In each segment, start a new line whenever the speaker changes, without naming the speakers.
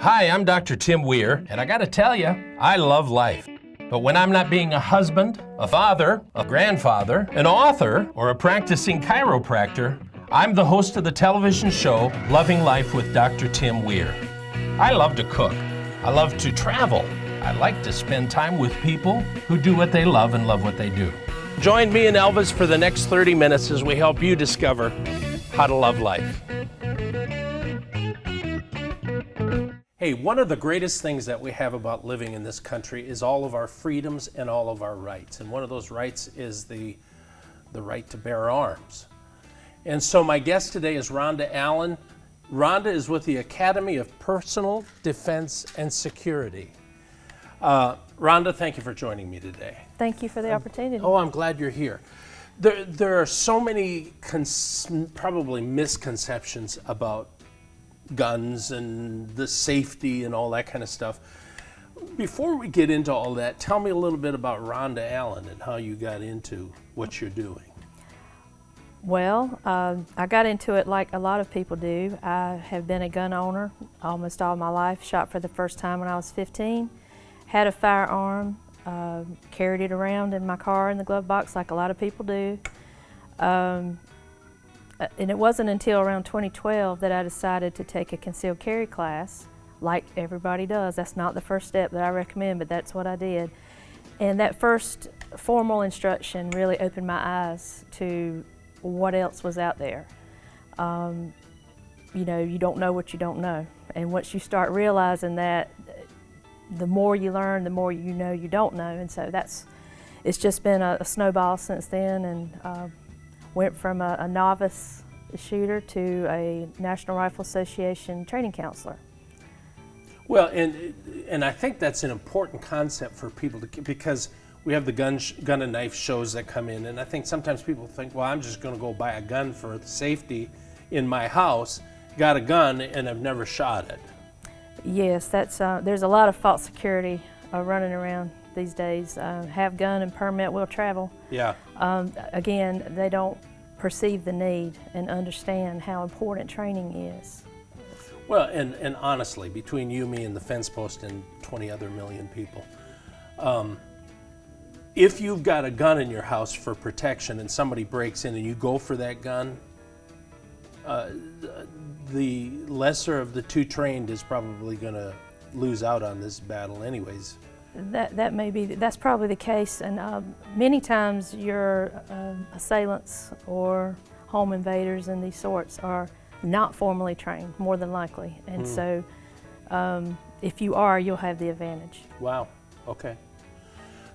Hi, I'm Dr. Tim Weir, and I gotta tell you, I love life. But when I'm not being a husband, a father, a grandfather, an author, or a practicing chiropractor, I'm the host of the television show Loving Life with Dr. Tim Weir. I love to cook. I love to travel. I like to spend time with people who do what they love and love what they do. Join me and Elvis for the next 30 minutes as we help you discover how to love life. Hey, one of the greatest things that we have about living in this country is all of our freedoms and all of our rights. And one of those rights is the right to bear arms. And so my guest today is Rhonda Allen. Rhonda is with the Academy of Personal Defense and Security. Rhonda, thank you for joining me today.
Thank you for the opportunity.
Oh, I'm glad you're here. There are so many probably misconceptions about guns and the safety and all that kind of stuff. Before we get into all that, tell me a little bit about Rhonda Allen and how you got into what you're doing.
Well, I got into it like a lot of people do. I have been a gun owner almost all my life. Shot for the first time when I was 15. Had a firearm, carried it around in my car in the glove box like a lot of people do. And it wasn't until around 2012 that I decided to take a concealed carry class, like everybody does. That's not the first step that I recommend, but that's what I did. And that first formal instruction really opened my eyes to what else was out there. You know, you don't know what you don't know. And once you start realizing that, the more you learn, the more you know you don't know. And so it's just been a snowball since then, and went from a novice shooter to a National Rifle Association training counselor.
Well, and I think that's an important concept for people to, because we have the gun and knife shows that come in, and I think sometimes people think, well, I'm just going to go buy a gun for safety in my house. Got a gun and I've never shot it. Yes,
there's a lot of false security running around these days. Have gun and permit will travel.
Yeah.
Again, they don't perceive the need and understand how important training is.
Well, and honestly, between you, me, and the fence post and 20 other million people, if you've got a gun in your house for protection and somebody breaks in and you go for that gun, the lesser of the two trained is probably going to lose out on this battle anyways.
That's probably the case, and many times your assailants or home invaders and these sorts are not formally trained, more than likely, and so if you are, you'll have the advantage.
Wow, okay.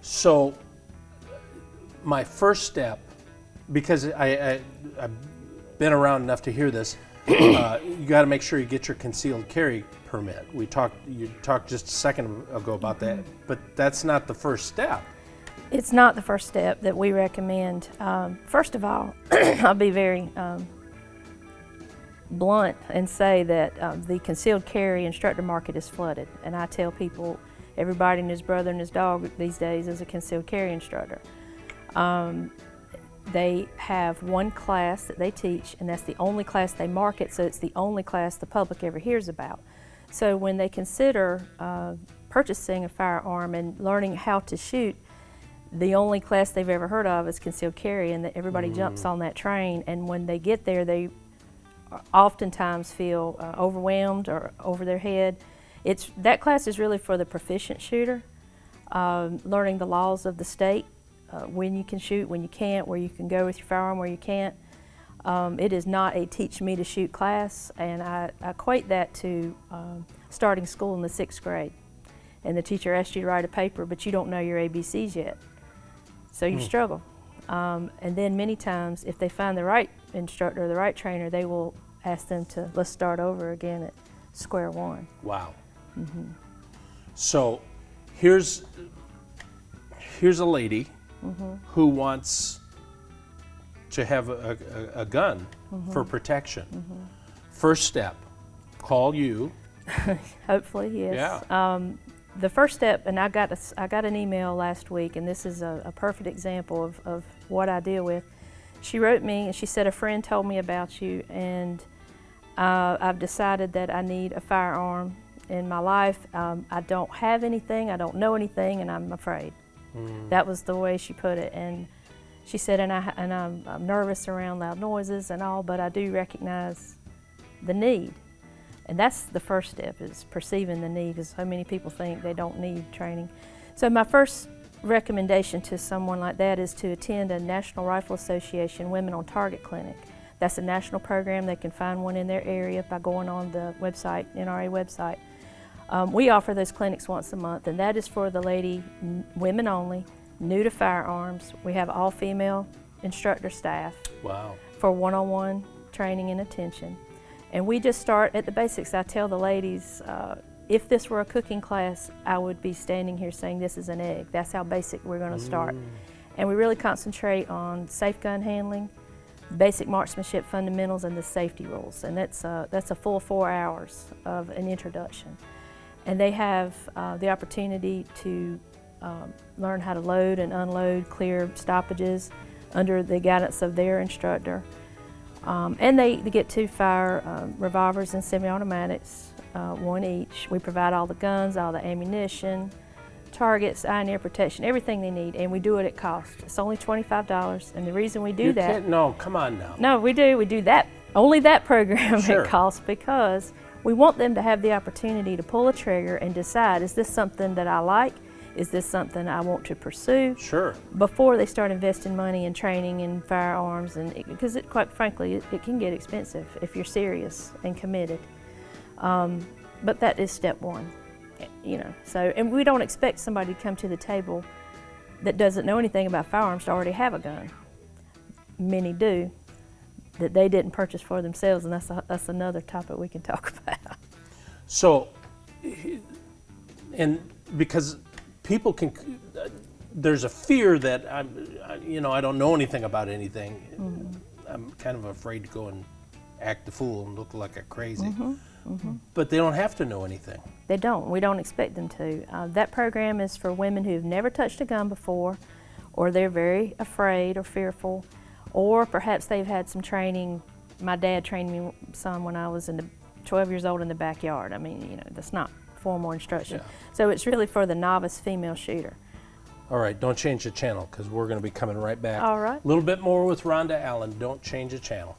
So my first step, because I've been around enough to hear this, you got to make sure you get your concealed carry permit. You talked just a second ago about that, but that's not the first step.
It's not the first step that we recommend. First of all, I'll be very blunt and say that the concealed carry instructor market is flooded, and I tell people everybody and his brother and his dog these days is a concealed carry instructor. They have one class that they teach, and that's the only class they market, so it's the only class the public ever hears about. So when they consider purchasing a firearm and learning how to shoot, the only class they've ever heard of is concealed carry, and that everybody jumps on that train, and when they get there, they oftentimes feel overwhelmed or over their head. That class is really for the proficient shooter, learning the laws of the state, when you can shoot, when you can't, where you can go with your firearm, where you can't. It is not a teach me to shoot class, and I equate that to starting school in the 6th grade. And the teacher asks you to write a paper, but you don't know your ABCs yet. So you struggle. And then many times, if they find the right instructor, the right trainer, they will ask them to, let's start over again at square one.
Wow. So here's a lady who wants to have a gun for protection. First step, call you.
Hopefully, yes.
Yeah.
The first step, and I got an email last week, and this is a perfect example of what I deal with. She wrote me and she said, a friend told me about you, and I've decided that I need a firearm in my life. I don't have anything, I don't know anything, and I'm afraid. That was the way she put it. And she said, I'm nervous around loud noises and all, but I do recognize the need. And that's the first step, is perceiving the need, because so many people think they don't need training. So my first recommendation to someone like that is to attend a National Rifle Association Women on Target clinic. That's a national program. They can find one in their area by going on the website, NRA website. We offer those clinics once a month, and that is for the women only, new to firearms. We have all female instructor staff.
Wow.
For one-on-one training and attention. And we just start at the basics. I tell the ladies, if this were a cooking class, I would be standing here saying this is an egg. That's how basic we're going to start. And we really concentrate on safe gun handling, basic marksmanship fundamentals, and the safety rules. And that's a full 4 hours of an introduction. And they have the opportunity to learn how to load and unload, clear stoppages under the guidance of their instructor. And they get to fire revolvers and semi-automatics, one each. We provide all the guns, all the ammunition, targets, eye and ear protection, everything they need, and we do it at cost. It's only $25, and the reason we do that...
No, come on now.
No, we do that, only that program
Sure.
at cost, because we want them to have the opportunity to pull a trigger and decide, is this something that I like? Is this something I want to pursue?
Sure.
Before they start investing money in training and firearms, and because quite frankly, it can get expensive if you're serious and committed. But that is step one, you know. So, and we don't expect somebody to come to the table that doesn't know anything about firearms to already have a gun. Many do, that they didn't purchase for themselves, and that's another topic we can talk about.
So, and because people can, there's a fear that I don't know anything about anything. I'm kind of afraid to go and act the fool and look like a crazy. But they don't have to know anything.
They don't. We don't expect them to. That program is for women who've never touched a gun before, or they're very afraid or fearful, or perhaps they've had some training. My dad trained me some when I was 12 years old in the backyard. I mean, you know, that's not formal instruction.
Yeah.
So it's really for the novice female shooter.
All right, don't change the channel, because we're going to be coming right back.
All right.
A little bit more with Rhonda Allen. Don't change the channel.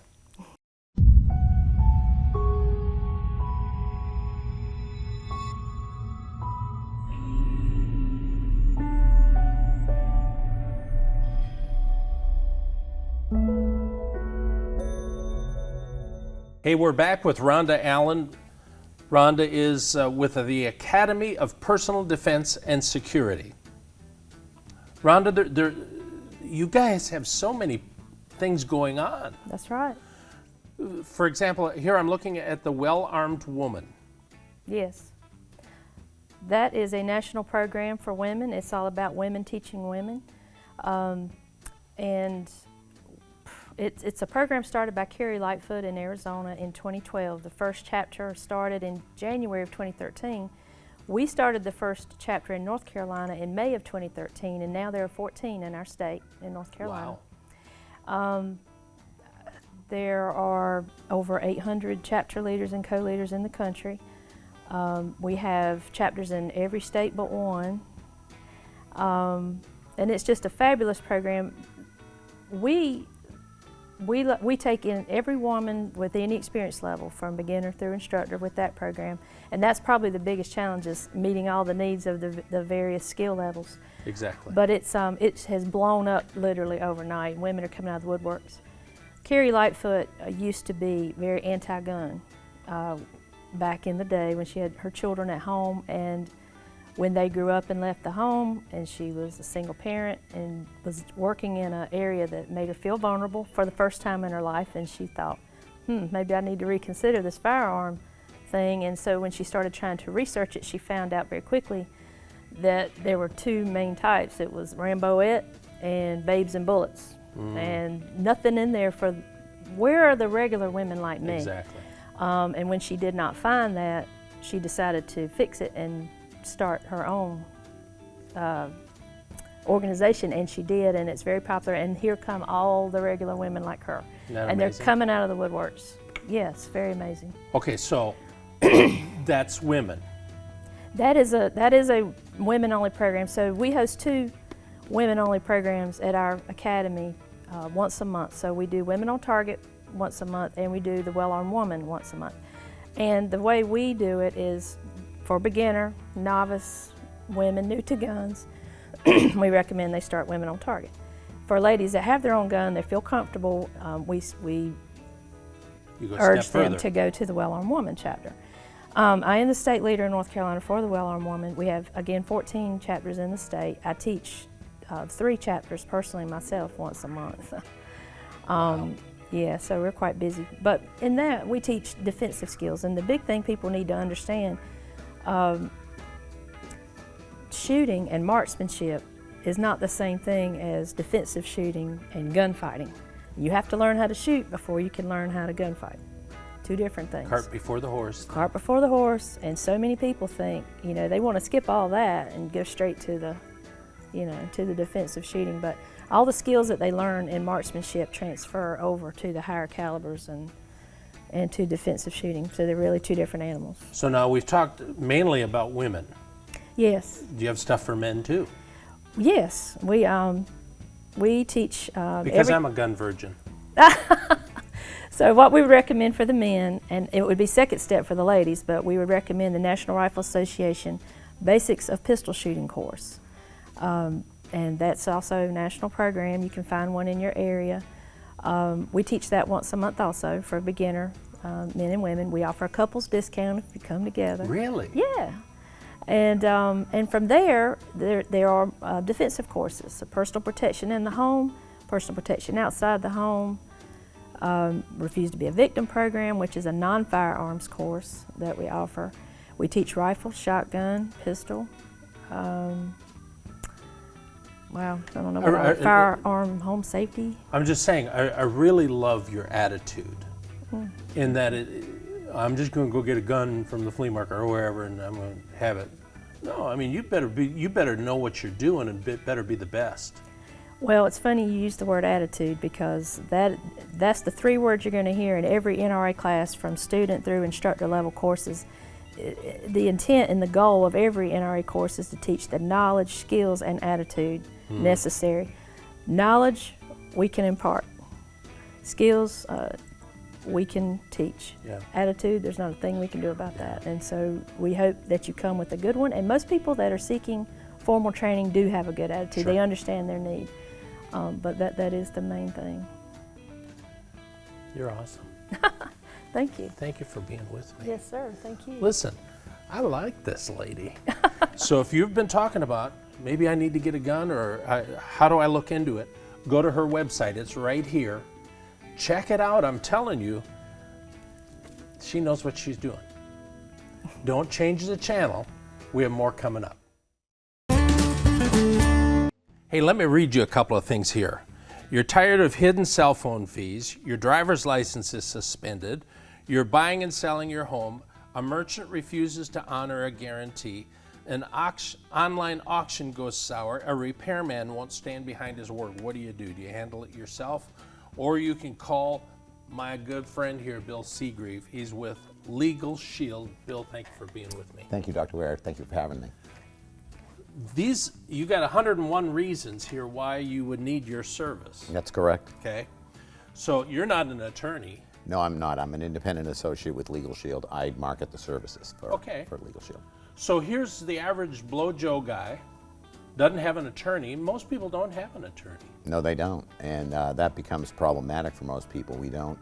Hey, we're back with Rhonda Allen. Rhonda is with the Academy of Personal Defense and Security. Rhonda, you guys have so many things going on.
That's right.
For example, here I'm looking at the Well-Armed Woman. Yes.
That is a national program for women. It's all about women teaching women. And it's a program started by Carrie Lightfoot in Arizona in 2012. The first chapter started in January of 2013. We started the first chapter in North Carolina in May of 2013, and now there are 14 in our state in North Carolina.
Wow.
There are over 800 chapter leaders and co-leaders in the country. We have chapters in every state but one. And it's just a fabulous program. We take in every woman with any experience level, from beginner through instructor, with that program. And that's probably the biggest challenge, is meeting all the needs of the various skill levels.
Exactly.
But it has blown up literally overnight. Women are coming out of the woodworks. Carrie Lightfoot used to be very anti-gun back in the day when she had her children at home, and when they grew up and left the home, and she was a single parent and was working in an area that made her feel vulnerable for the first time in her life, and she thought, maybe I need to reconsider this firearm thing. And so when she started trying to research it, she found out very quickly that there were two main types. It was Ramboette and Babes and Bullets, and nothing in there for where are the regular women like me.
Exactly.
And when she did not find that, she decided to fix it and start her own organization, and she did, and it's very popular, and here come all the regular women like her. And they're coming out of the woodworks. Yes, very amazing.
Okay, so that's women.
That is a women-only program. So we host 2 women-only programs at our academy once a month. So we do Women on Target once a month, and we do the Well-Armed Woman once a month. And the way we do it is for beginner, novice, women new to guns, we recommend they start Women on Target. For ladies that have their own gun, they feel comfortable, we urge them to go to the Well-Armed Woman chapter. I am the state leader in North Carolina for the Well-Armed Woman. We have, again, 14 chapters in the state. I teach 3 chapters personally myself once a month.
Wow.
Yeah, so we're quite busy. But in that, we teach defensive skills. And the big thing people need to understand, shooting and marksmanship is not the same thing as defensive shooting and gunfighting. You have to learn how to shoot before you can learn how to gunfight. 2 different things.
Cart before the horse.
Cart before the horse, and so many people think, they want to skip all that and go straight to the, to the defensive shooting. But all the skills that they learn in marksmanship transfer over to the higher calibers and to defensive shooting. So they're really 2 different animals.
So now we've talked mainly about women.
Yes.
Do you have stuff for men too?
Yes, we teach.
Because I'm a gun virgin.
So what we would recommend for the men, and it would be second step for the ladies, but we would recommend the National Rifle Association Basics of Pistol Shooting course. And that's also a national program. You can find one in your area. We teach that once a month also for beginner men and women. We offer a couples discount if you come together.
Really?
Yeah. And from there are defensive courses, so personal protection in the home, personal protection outside the home, Refuse to be a Victim program, which is a non-firearms course that we offer. We teach rifle, shotgun, pistol. Wow, I don't know about firearm home safety.
I'm just saying, I really love your attitude in that I'm just going to go get a gun from the flea market or wherever and I'm going to have it. No, I mean, you better know what you're doing and better be the best.
Well, it's funny you use the word attitude because that's the 3 words you're going to hear in every NRA class from student through instructor level courses. The intent and the goal of every NRA course is to teach the knowledge, skills, and attitude necessary. Knowledge, we can impart. Skills, we can teach.
Yeah.
Attitude, there's not a thing we can do about that. And so we hope that you come with a good one. And most people that are seeking formal training do have a good attitude.
Sure.
They understand their need. But that is the main thing.
You're awesome.
Thank you.
Thank you for being with me.
Yes, sir. Thank you.
Listen, I like this lady. So if you've been talking about, maybe I need to get a gun or how do I look into it, go to her website. It's right here. Check it out. I'm telling you, she knows what she's doing. Don't change the channel. We have more coming up. Hey, let me read you a couple of things here. You're tired of hidden cell phone fees, your driver's license is suspended, you're buying and selling your home, a merchant refuses to honor a guarantee, an online auction goes sour, a repairman won't stand behind his word. What do? Do you handle it yourself? Or you can call my good friend here, Bill Seagrieve. He's with Legal Shield. Bill, thank you for being with me.
Thank you, Dr. Weir. Thank you for having me.
You got 101 reasons here why you would need your service.
That's correct.
Okay. So you're not an attorney.
No, I'm not. I'm an independent associate with Legal Shield. I market the services for Legal Shield.
So here's the average Blow Joe guy, doesn't have an attorney. Most people don't have an attorney.
No, they don't. And that becomes problematic for most people. We don't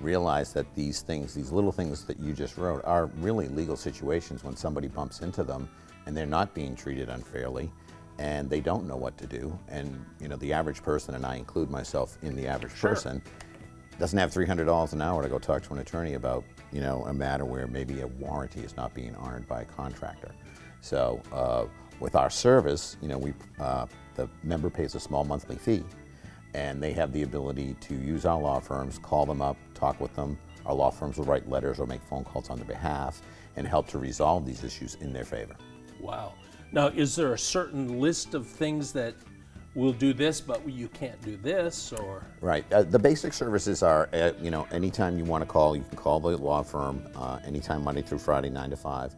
realize that these things, these little things that you just wrote, are really legal situations when somebody bumps into them and they're not being treated unfairly and they don't know what to do. And the average person, and I include myself in the average person, doesn't have $300 an hour to go talk to an attorney about a matter where maybe a warranty is not being honored by a contractor. So with our service, the member pays a small monthly fee and they have the ability to use our law firms, call them up, talk with them. Our law firms will write letters or make phone calls on their behalf and help to resolve these issues in their favor. Wow.
Now, is there a certain list of things that we'll do this, but you can't do this, or?
Right. The basic services are, anytime you want to call, you can call the law firm anytime Monday through Friday, 9 to 5.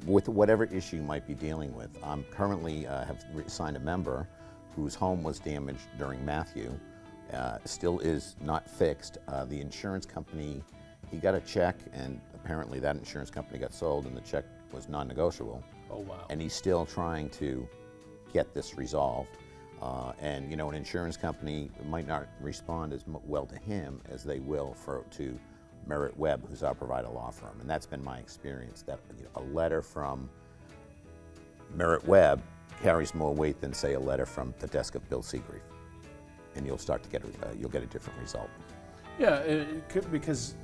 with whatever issue you might be dealing with. I'm currently have signed a member whose home was damaged during Matthew, still is not fixed. The insurance company, he got a check, and apparently that insurance company got sold, and the check was non-negotiable.
Oh, wow.
And he's still trying to get this resolved. And you know, an insurance company might not respond as well to him as they will to Merritt Webb, who's our provider law firm. And that's been my experience, that a letter from Merritt Webb carries more weight than, say, a letter from the desk of Bill Seagrief. And you'll start to get you'll get a different result.
Yeah, it could, because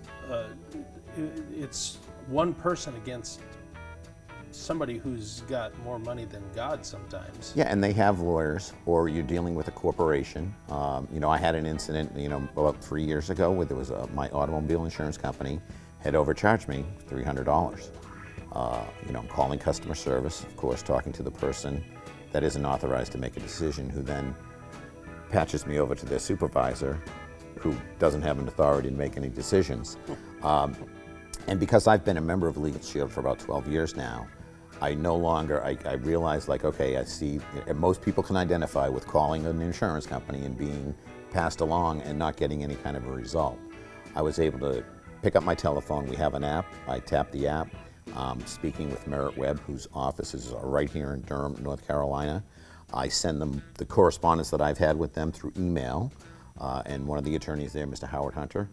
it's one person against somebody who's got more money than God sometimes.
Yeah, and they have lawyers, or you're dealing with a corporation. You know, I had an incident, you know, about 3 years ago where there was my automobile insurance company had overcharged me $300. You know, calling customer service, of course, talking to the person that isn't authorized to make a decision, who then patches me over to their supervisor, who doesn't have an authority to make any decisions. And because I've been a member of Legal Shield for about 12 years now, I no longer, I realize, like, okay, I see, and most people can identify with calling an insurance company and being passed along and not getting any kind of a result. I was able to pick up my telephone. We have an app. I tap the app. Speaking with Merritt Webb, whose offices are right here in Durham, North Carolina. I send them the correspondence that I've had with them through email. And one of the attorneys there, Mr. Howard Hunter,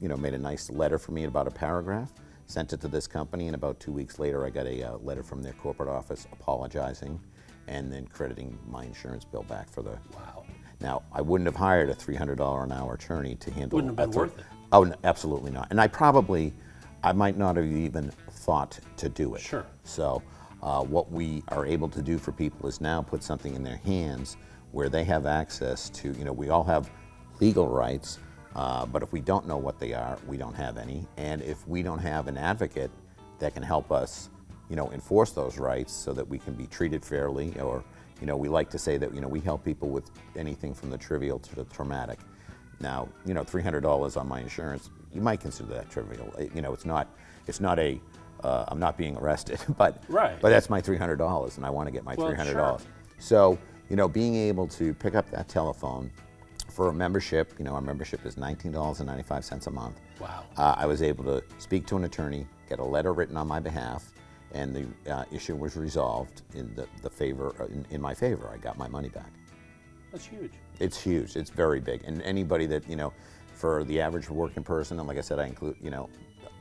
you know, made a nice letter for me, about a paragraph, sent it to this company, and about 2 weeks later I got a letter from their corporate office apologizing and then crediting my insurance bill back for the...
Wow.
Now, I wouldn't have hired a $300 an hour attorney to handle...
Wouldn't have been worth it.
Oh, no, absolutely not. And I might not have even thought to do it.
Sure.
So what we are able to do for people is now put something in their hands where they have access to, you know, we all have legal rights, but if we don't know what they are, we don't have any. And if we don't have an advocate that can help us, you know, enforce those rights so that we can be treated fairly, or, you know, we like to say that, you know, we help people with anything from the trivial to the traumatic. Now, you know, $300 on my insurance, you might consider that trivial. You know, it's not a, I'm not being arrested, but
right.
But that's my $300, and I want to get my $300.
Sure.
So, you know, being able to pick up that telephone for a membership, you know, our membership is $19.95 a month.
Wow.
I was able to speak to an attorney, get a letter written on my behalf, and the issue was resolved in in my favor. I got my money back.
That's huge.
It's huge. It's very big. And anybody that, you know, for the average working person, and like I said, I include, you know,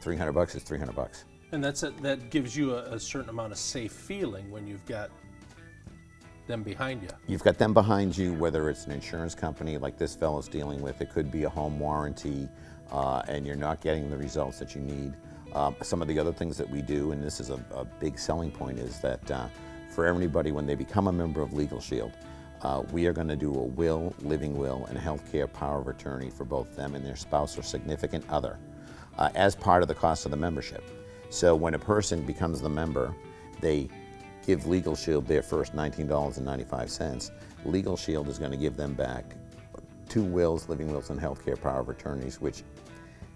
$300 is $300.
And that gives you a certain amount of safe feeling when you've got them behind you.
You've got them behind you, whether it's an insurance company like this fellow's dealing with, it could be a home warranty, and you're not getting the results that you need. Some of the other things that we do, and this is a big selling point, is that for everybody, when they become a member of Legal Shield, we are going to do a will, living will, and healthcare power of attorney for both them and their spouse or significant other as part of the cost of the membership. So when a person becomes the member, they give Legal Shield their first $19.95. Legal Shield is going to give them back 2 wills, living wills, and healthcare power of attorneys, which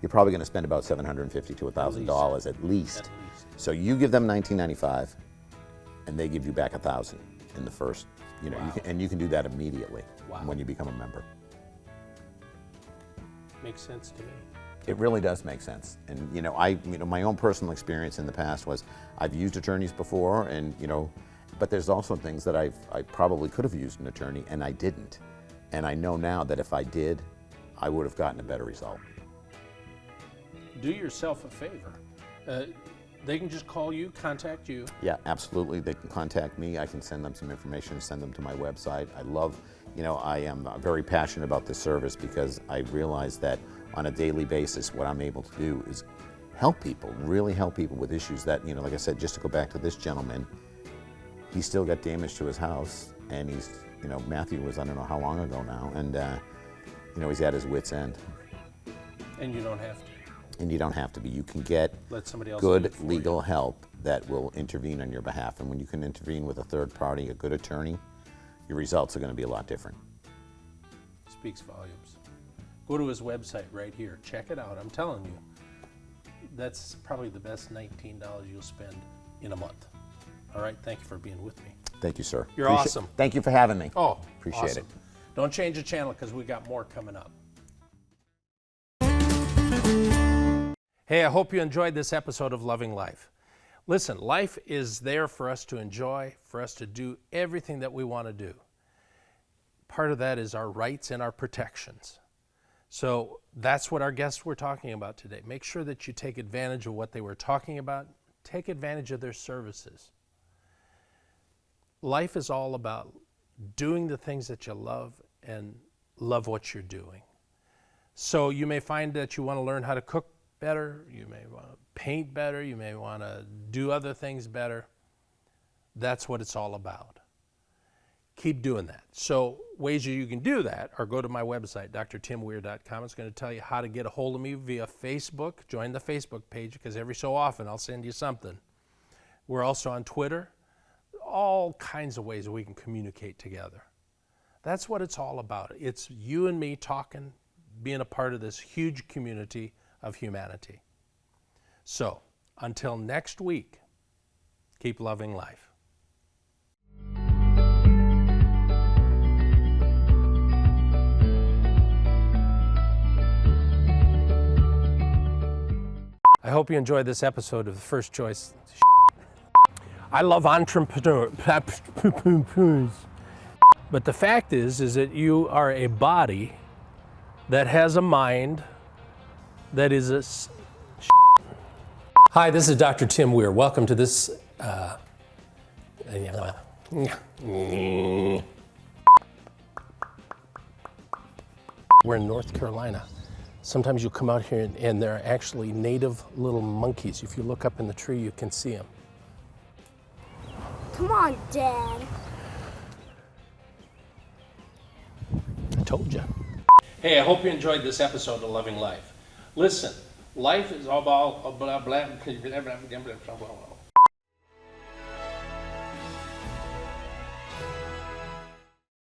you're probably going to spend about $750 to $1,000 at least. So you give them $19.95, and they give you back $1,000 in the first. You know,
Wow.
and you can do that immediately
Wow.
when you become a member.
Makes sense to me.
It really does make sense. And you know, my own personal experience in the past was I've used attorneys before, and you know, but there's also things that I probably could have used an attorney and I didn't. And I know now that if I did, I would have gotten a better result.
Do yourself a favor. They can just call you, contact you.
Yeah, absolutely. They can contact me. I can send them some information, send them to my website. I love, you know, I am very passionate about this service because I realize that on a daily basis, what I'm able to do is help people, really help people with issues that, you know, like I said, just to go back to this gentleman, he still got damage to his house, and he's, you know, Matthew was, I don't know how long ago now, and, you know, he's at his wit's end.
And you don't have to.
And you don't have to be. You can get
Let somebody else do
good
it for
legal help that will intervene on your behalf. And when you can intervene with a third party, a good attorney, your results are going to be a lot different.
Speaks volumes. Go to his website right here. Check it out. I'm telling you, that's probably the best $19 you'll spend in a month. All right, thank you for being with me.
Thank you, sir.
You're awesome.
Thank you for having me.
Oh,
Appreciate
awesome.
it.
Don't change the channel because we got more coming up. Hey, I hope you enjoyed this episode of Loving Life. Listen, life is there for us to enjoy, for us to do everything that we want to do. Part of that is our rights and our protections. So that's what our guests were talking about today. Make sure that you take advantage of what they were talking about. Take advantage of their services. Life is all about doing the things that you love and love what you're doing. So you may find that you want to learn how to cook better, you may want to paint better, you may want to do other things better. That's what it's all about. Keep doing that. So ways you can do that are go to my website, drtimweir.com. It's going to tell you how to get a hold of me via Facebook. Join the Facebook page because every so often I'll send you something. We're also on Twitter. All kinds of ways we can communicate together. That's what it's all about. It's you and me talking, being a part of this huge community of humanity. So, until next week, keep loving life. I hope you enjoyed this episode of the First Choice. I love entrepreneurs. But the fact is that you are a body that has a mind that is a... Hi, this is Dr. Tim Weir. Welcome to this... We're in North Carolina. Sometimes you come out here and there are actually native little monkeys. If you look up in the tree, you can see them.
Come on, Dad.
I told you. Hey, I hope you enjoyed this episode of Loving Life. Listen, life is all about blah, blah, blah, blah, blah, blah, blah, blah, blah.